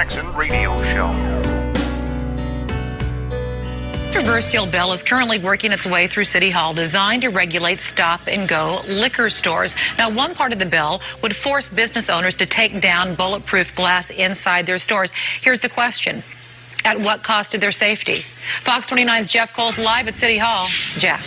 Jackson Radio Show. Controversial bill is currently working its way through City Hall, designed to regulate stop-and-go liquor stores. Now, one part of the bill would force business owners to take down bulletproof glass inside their stores. Here's the question. At what cost to their safety? Fox 29's Jeff Cole's live at City Hall. Jeff.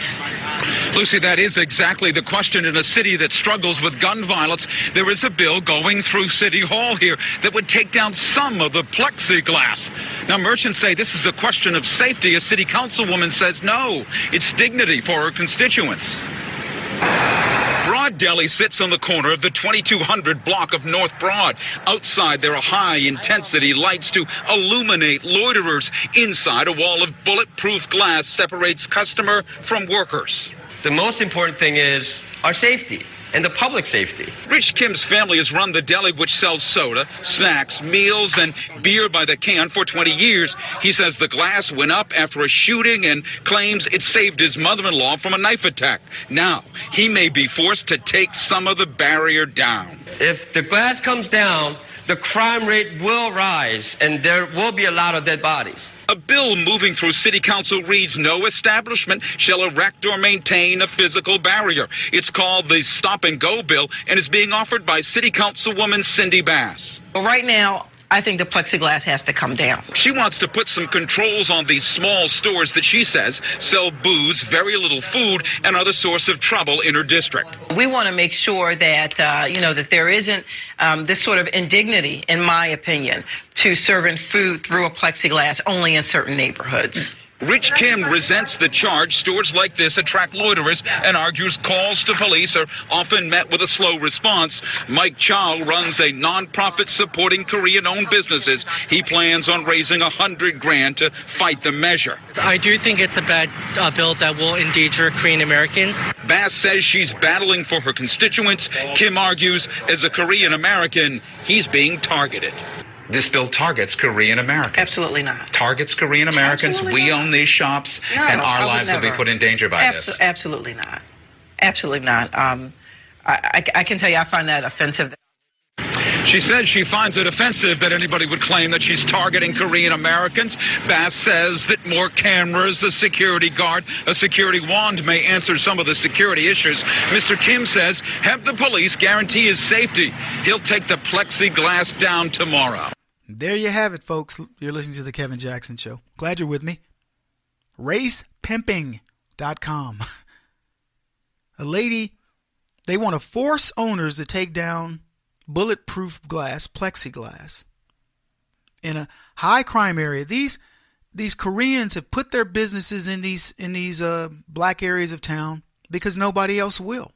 Lucy, that is exactly the question. In a city that struggles with gun violence, there is a bill going through City Hall here that would take down some of the plexiglass. Now, merchants say this is a question of safety. A city councilwoman says no, it's dignity for her constituents. Broad Deli sits on the corner of the 2200 block of North Broad. Outside, there are high-intensity lights to illuminate loiterers. Inside, a wall of bulletproof glass separates customer from workers. The most important thing is our safety and the public safety. Rich Kim's family has run the deli, which sells soda, snacks, meals, and beer by the can for 20 years. He says the glass went up after a shooting and claims it saved his mother-in-law from a knife attack. Now, he may be forced to take some of the barrier down. If the glass comes down, the crime rate will rise, and there will be a lot of dead bodies. A bill moving through City Council reads, no establishment shall erect or maintain a physical barrier. It's called the Stop and Go Bill and is being offered by City Councilwoman Cindy Bass. Well, right now, I think the plexiglass has to come down. She wants to put some controls on these small stores that she says sell booze, very little food, and are the source of trouble in her district. We want to make sure that, that there isn't this sort of indignity, in my opinion, to serving food through a plexiglass only in certain neighborhoods. Rich Kim resents the charge. Stores like this attract loiterers and argues calls to police are often met with a slow response. Mike Chow runs a nonprofit supporting Korean-owned businesses. He plans on raising $100,000 to fight the measure. I do think it's a bad bill that will endanger Korean Americans. Bass says she's battling for her constituents. Kim argues, as a Korean American, he's being targeted. This bill targets Korean Americans. Absolutely not. Targets Korean Americans. We own these shops, and our lives will be put in danger by this. Absolutely not. Absolutely not. I can tell you I find that offensive. She says she finds it offensive that anybody would claim that she's targeting Korean Americans. Bass says that more cameras, a security guard, a security wand may answer some of the security issues. Mr. Kim says, have the police guarantee his safety. He'll take the plexiglass down tomorrow. There you have it, folks. You're listening to The Kevin Jackson Show. Glad you're with me. RacePimping.com. A lady, they want to force owners to take down bulletproof glass, plexiglass, in a high crime area. These Koreans have put their businesses in these black areas of town because nobody else will.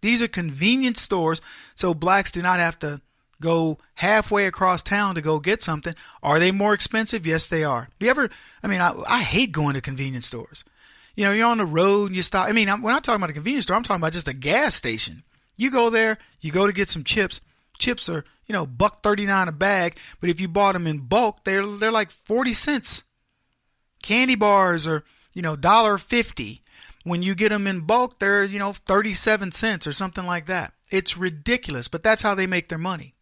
These are convenience stores, so blacks do not have to go halfway across town to go get something. Are they more expensive? Yes, they are. I hate going to convenience stores. You know, you're on the road and you stop. When I'm talking about a convenience store, I'm talking about just a gas station. You go there, you go to get some chips. Chips are, $1.39 a bag, but if you bought them in bulk, they're like 40 cents. Candy bars are, $1.50. When you get them in bulk, they're, 37 cents or something like that. It's ridiculous, but that's how they make their money.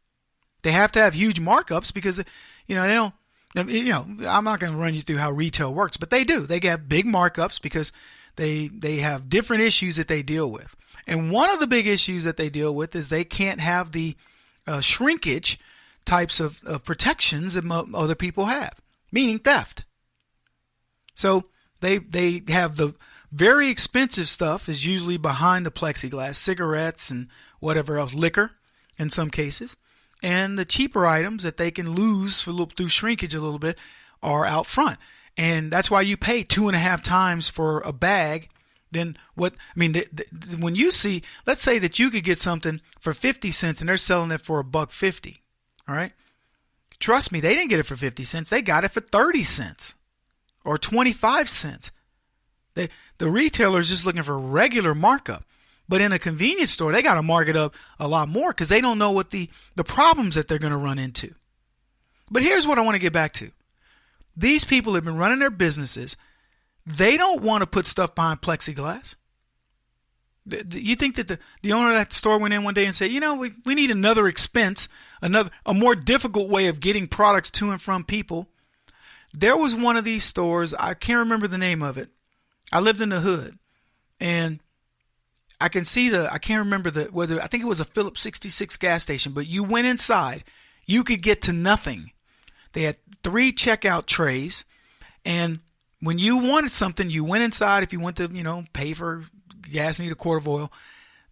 They have to have huge markups because, they don't, I'm not going to run you through how retail works, but they do. They get big markups because they have different issues that they deal with. And one of the big issues that they deal with is they can't have the shrinkage types of protections that other people have, meaning theft. So they have the very expensive stuff is usually behind the plexiglass, cigarettes and whatever else, liquor in some cases. And the cheaper items that they can lose through shrinkage a little bit are out front. And that's why you pay 2.5 times for a bag than what, when you see, let's say that you could get something for 50 cents and they're selling it for $1.50. All right. Trust me, they didn't get it for 50 cents. They got it for 30 cents or 25 cents. The retailer's just looking for regular markup. But in a convenience store, they got to mark it up a lot more because they don't know what the problems that they're going to run into. But here's what I want to get back to. These people have been running their businesses. They don't want to put stuff behind plexiglass. You think that the owner of that store went in one day and said, we need another expense, a more difficult way of getting products to and from people. There was one of these stores, I can't remember the name of it. I lived in the hood, and I can see I can't remember I think it was a Phillips 66 gas station, but you went inside, you could get to nothing. They had 3 checkout trays, and when you wanted something, you went inside. If you went to, pay for gas, need a quart of oil,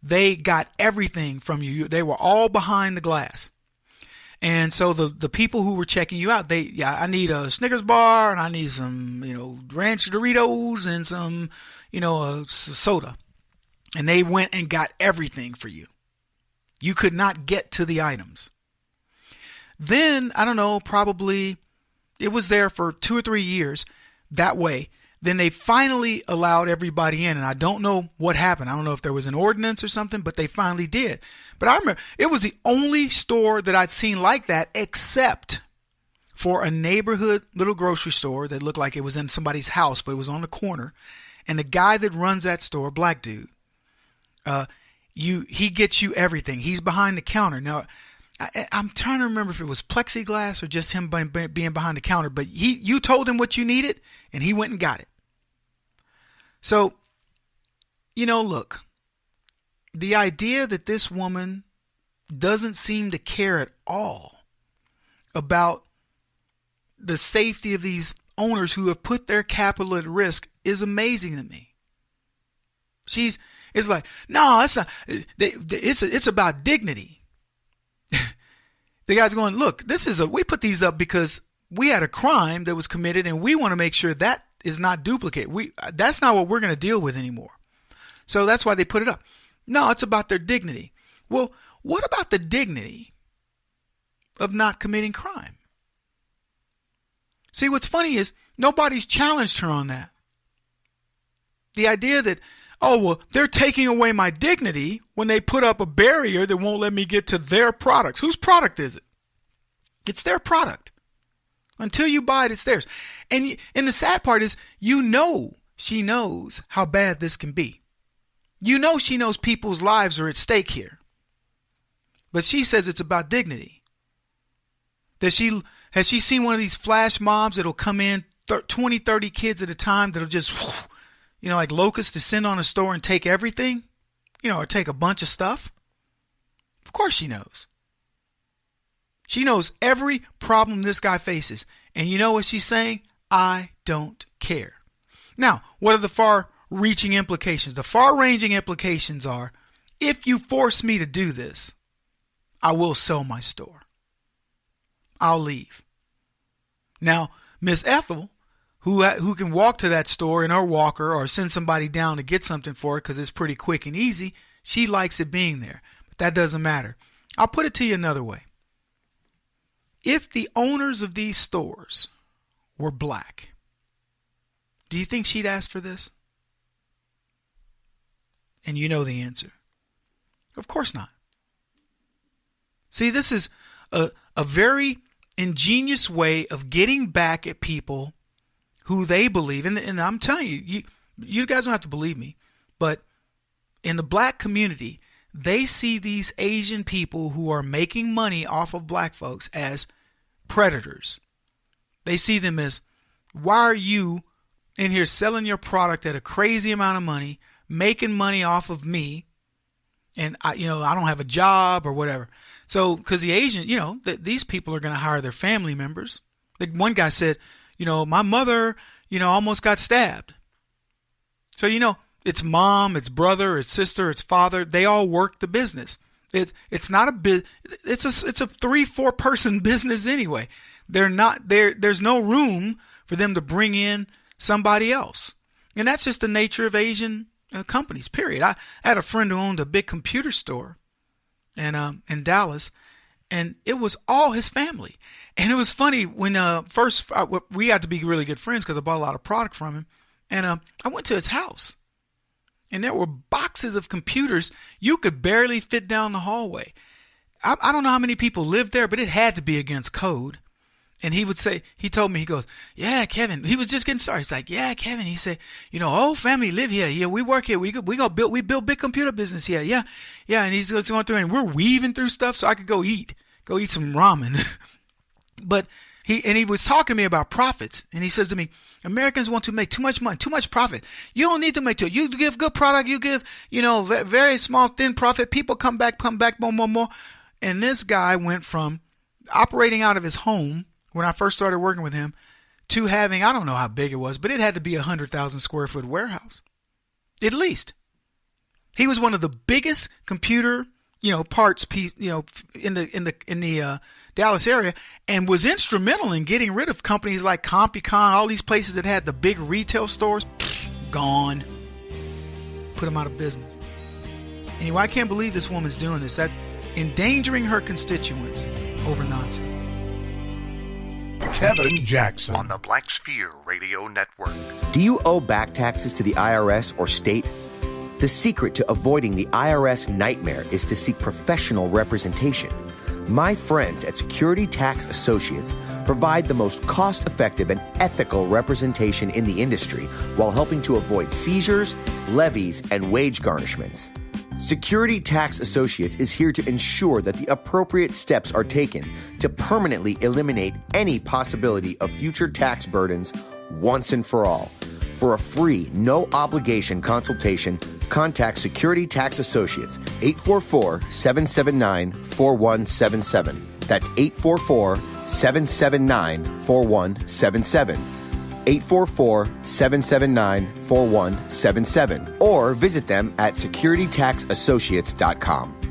they got everything from you. They were all behind the glass. And so the people who were checking you out, I need a Snickers bar, and I need some, ranch Doritos and some, soda. And they went and got everything for you. You could not get to the items. Then, I don't know, probably it was there for 2 or 3 years that way. Then they finally allowed everybody in, and I don't know what happened. I don't know if there was an ordinance or something, but they finally did. But I remember it was the only store that I'd seen like that, except for a neighborhood little grocery store that looked like it was in somebody's house, but it was on the corner. And the guy that runs that store, black dude, he gets you everything. He's behind the counter. Now, I'm trying to remember if it was plexiglass or just him being behind the counter, but you told him what you needed, and he went and got it. So, look, the idea that this woman doesn't seem to care at all about the safety of these owners who have put their capital at risk is amazing to me. It's like, no, it's not. It's about dignity. The guy's going, look, we put these up because we had a crime that was committed, and we want to make sure that is not duplicated. That's not what we're going to deal with anymore. So that's why they put it up. No, it's about their dignity. Well, what about the dignity of not committing crime? See, what's funny is nobody's challenged her on that. The idea that, they're taking away my dignity when they put up a barrier that won't let me get to their products. Whose product is it? It's their product. Until you buy it, it's theirs. And the sad part is, she knows how bad this can be. She knows people's lives are at stake here. But she says it's about dignity. Has she seen one of these flash mobs that'll come in 20, 30 kids at a time that'll just, like locusts descend on a store and take everything? Or take a bunch of stuff? Of course she knows. She knows every problem this guy faces. And you know what she's saying? I don't care. Now, what are the far-reaching implications? The far-ranging implications are, if you force me to do this, I will sell my store. I'll leave. Now, Miss Ethel, who can walk to that store in her walker or send somebody down to get something for her because it's pretty quick and easy, she likes it being there. But that doesn't matter. I'll put it to you another way. If the owners of these stores were black, do you think she'd ask for this? And you know the answer. Of course not. See, this is a very ingenious way of getting back at people who they believe. And I'm telling you guys don't have to believe me, but in the black community, they see these Asian people who are making money off of black folks as predators. They see them as, why are you in here selling your product at a crazy amount of money, making money off of me, and I don't have a job or whatever. So, because the Asian, these people are going to hire their family members. Like one guy said, my mother, almost got stabbed. So, it's mom, it's brother, it's sister, it's father. They all work the business. It's not a it's a 3-4 person business anyway. There's no room for them to bring in somebody else. And that's just the nature of Asian companies, period. I had a friend who owned a big computer store in Dallas, and it was all his family. And it was funny when first we got to be really good friends because I bought a lot of product from him. And I went to his house, and there were boxes of computers you could barely fit down the hallway. I don't know how many people lived there, but it had to be against code. And he told me, he goes, yeah, Kevin, he was just getting started. He's like, yeah, Kevin, he said, whole family live here. Yeah, we work here. We build big computer business here. Yeah. Yeah. And he's going through and we're weaving through stuff so I could go eat some ramen. But he was talking to me about profits. And he says to me, Americans want to make too much money, too much profit. You don't need to make too. You give good product. You give, very small, thin profit. People come back, more. And this guy went from operating out of his home when I first started working with him to having, I don't know how big it was, but it had to be 100,000 square foot warehouse. At least. He was one of the biggest computer, parts piece, in the Dallas area, and was instrumental in getting rid of companies like CompuCon, all these places that had the big retail stores. Gone. Put them out of business. Anyway, I can't believe this woman's doing this. That endangering her constituents over nonsense. Kevin Jackson on the Black Sphere Radio Network. Do you owe back taxes to the IRS or state? The secret to avoiding the IRS nightmare is to seek professional representation. My friends at Security Tax Associates provide the most cost-effective and ethical representation in the industry while helping to avoid seizures, levies, and wage garnishments. Security Tax Associates is here to ensure that the appropriate steps are taken to permanently eliminate any possibility of future tax burdens once and for all. For a free, no-obligation consultation, contact Security Tax Associates, 844-779-4177. That's 844-779-4177. 844-779-4177. Or visit them at securitytaxassociates.com.